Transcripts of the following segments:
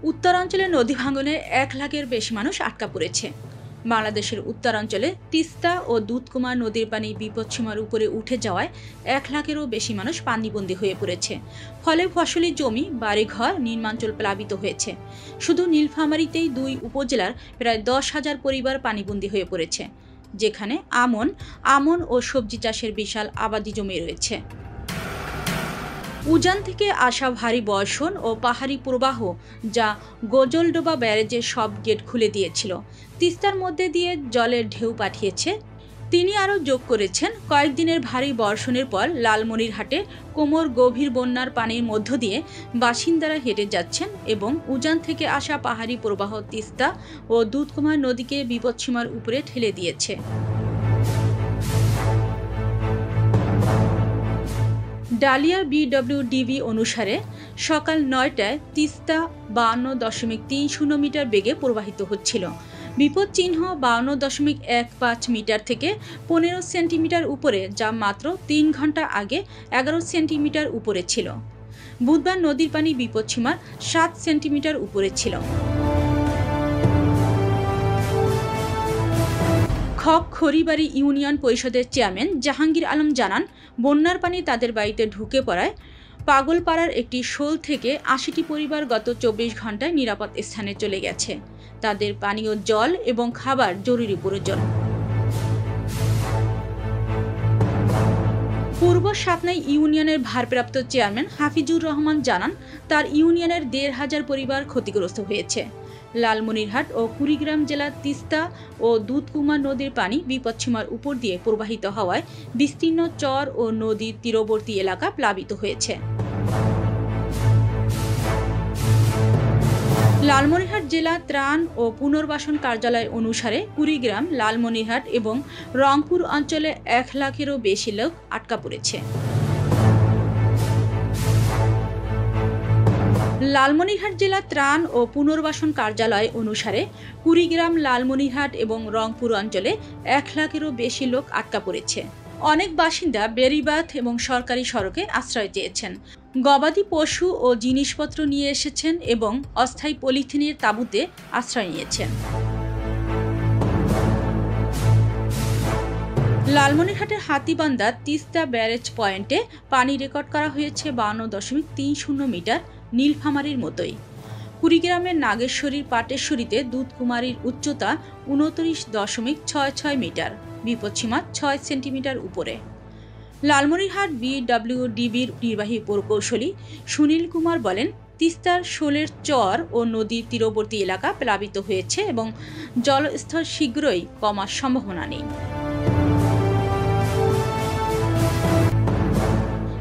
উত্তরাঞ্চলে নদী ভাঙনে 1 লাখের বেশি মানুষ আটকা পড়েছে। বাংলাদেশের উত্তরাঞ্চলে তিস্তা ও দুধকুমার নদীর পানি বিপদসীমার উপরে উঠে যাওয়ায় 1 লাখেরও বেশি মানুষ পানিবন্দী হয়ে পড়েছে। ফলে ফসলি জমি, বাড়িঘর, নির্মাঞ্চল প্লাবিত হয়েছে। শুধু নীলফামারীতেই 2 উপজেলার প্রায় 10,000 পরিবার পানিবন্দী হয়ে পড়েছে, যেখানে আমন ও সবজি চাষের বিশাল আবাদি জমি রয়েছে। উজান থেকে আসা ভারী বর্ষণ ও পাহাড়ি প্রবাহ যা গজলডোবা ব্যারেজের সব গেট খুলে দিয়েছিল, তিস্তার মধ্যে দিয়ে জলের ঢেউ পাঠিয়েছে। তিনি আরও যোগ করেছেন, কয়েকদিনের ভারী বর্ষণের পর লালমনিরহাটে কোমর গভীর বন্যার পানির মধ্য দিয়ে বাসিন্দারা হেঁটে যাচ্ছেন এবং উজান থেকে আসা পাহাড়ি প্রবাহ তিস্তা ও দুধকুমার নদীকে বিপদসীমার উপরে ঠেলে দিয়েছে। ডালিয়া BWDB অনুসারে সকাল 9টায় তিস্তা 52.30 মিটার বেগে প্রবাহিত হচ্ছিল। বিপদ চিহ্ন 52.15 মিটার থেকে 15 সেন্টিমিটার উপরে, যা মাত্র 3 ঘন্টা আগে 11 সেন্টিমিটার উপরে ছিল। বুধবার নদীর পানি বিপদসীমার 7 সেন্টিমিটার উপরে ছিল। খড়িবাড়ি ইউনিয়ন পরিষদের চেয়ারম্যান জাহাঙ্গীর আলম জানান, বন্যার পানি তাদের বাড়িতে ঢুকে পড়ায় পাগলপাড়ার একটি শোল থেকে 80টি পরিবার গত 24 ঘন্টায় নিরাপদ স্থানে চলে গেছে। তাদের পানীয় জল এবং খাবার জরুরি প্রয়োজন। পূর্ব সাতনাই ইউনিয়নের ভারপ্রাপ্ত চেয়ারম্যান হাফিজুর রহমান জানান, তার ইউনিয়নের 1,500 পরিবার ক্ষতিগ্রস্ত হয়েছে। লালমনিরহাট ও কুড়িগ্রাম জেলার তিস্তা ও দুধকুমার নদীর পানি বিপদসীমার উপর দিয়ে প্রবাহিত হওয়ায় বিস্তীর্ণ চর ও নদীর তীরবর্তী এলাকা প্লাবিত হয়েছে। লালমনিরহাট জেলা ত্রাণ ও পুনর্বাসন কার্যালয় অনুসারে কুড়িগ্রাম, লালমনিরহাট এবং রংপুর অঞ্চলে 1 লাখেরও বেশি লোক আটকা পড়েছে। লালমনিরহাট জেলা ত্রাণ ও পুনর্বাসন কার্যালয় অনুসারে কুড়িগ্রাম, লালমনিরহাট এবং রংপুর অঞ্চলে 1 লাখেরও বেশি লোক আটকা পড়েছে। অনেক বাসিন্দা বেড়িবাঁধ এবং সরকারি সড়কে আশ্রয় চেয়েছেন। গবাদি পশু ও জিনিসপত্র নিয়ে এসেছেন এবং অস্থায়ী পলিথিনের তাঁবুতে আশ্রয় নিয়েছেন। লালমনিরহাটের হাতীবান্ধা তিস্তা ব্যারেজ পয়েন্টে পানি রেকর্ড করা হয়েছে 52.30 মিটার, নীলফামারীর মতোই। কুড়িগ্রামের নাগেশ্বরীর পাটেশ্বরীতে দুধকুমারীর উচ্চতা 29.66 মিটার, বিপদসীমা 6 সেন্টিমিটার উপরে। লালমনিরহাট BWDBর নির্বাহী প্রকৌশলী সুনীল কুমার বলেন, তিস্তার শোলের চর ও নদীর তীরবর্তী এলাকা প্লাবিত হয়েছে এবং জলস্তর শীঘ্রই কমার সম্ভাবনা নেই।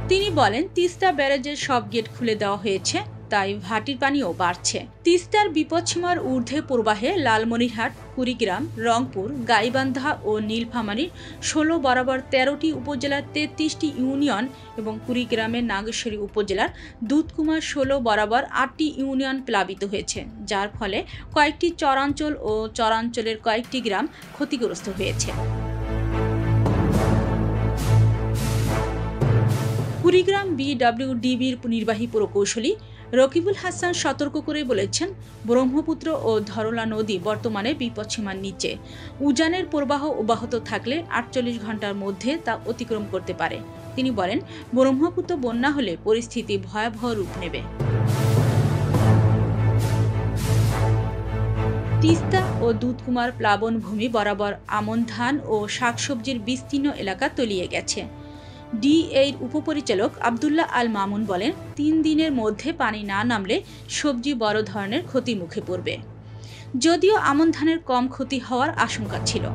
তিনি বলেন, তিস্তা ব্যারেজের সব গেট খুলে দেওয়া হয়েছে, তাই ভাটির পানিও বাড়ছে। তিস্তার বিপদসীমার ঊর্ধ্বে প্রবাহে লালমনিরহাট, কুড়িগ্রাম, রংপুর, গাইবান্ধা ও নীলফামারীর 16 বরাবর 13টি উপজেলার 33টি ইউনিয়ন এবং কুড়িগ্রামের নাগেশ্বরী উপজেলার দুধকুমার 16 বরাবর 8টি ইউনিয়ন প্লাবিত হয়েছে, যার ফলে কয়েকটি চরাঞ্চল ও চরাঞ্চলের কয়েকটি গ্রাম ক্ষতিগ্রস্ত হয়েছে। কুড়িগ্রাম BWDBর নির্বাহী প্রকৌশলী রকিবুল হাসান সতর্ক করে বলেছেন, ব্রহ্মপুত্র ও ধরলা নদী বর্তমানে বিপদসীমার নিচে। উজানের প্রবাহ অব্যাহত থাকলে 48 ঘন্টার মধ্যে তা অতিক্রম করতে পারে। তিনি বলেন, ব্রহ্মপুত্র বন্যা হলে পরিস্থিতি ভয়াবহ রূপ নেবে। তিস্তা ও দুধকুমার প্লাবনভূমি বরাবর আমন ধান ও শাকসবজির বিস্তীর্ণ এলাকা তলিয়ে গেছে। DA-র উপপরিচালক আবদুল্লাহ আল মামুন বলেন, 3 দিনের মধ্যে পানি না নামলে সবজি বড় ধরনের ক্ষতির মুখে পড়বে। যদিও আমন ধানের কম ক্ষতি হওয়ার আশঙ্কা ছিল।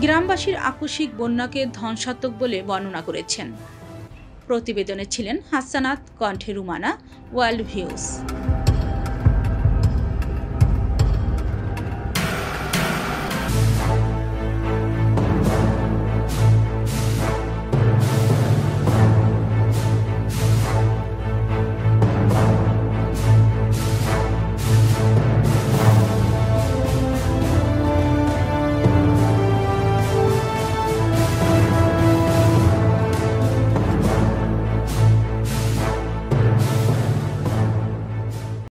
গ্রামবাসীর আকস্মিক বন্যাকে ধ্বংসাত্মক বলে বর্ণনা করেছেন। প্রতিবেদনে ছিলেন হাসানাত, কণ্ঠে রুমানা, ওয়ার্ল্ড ভিউজ।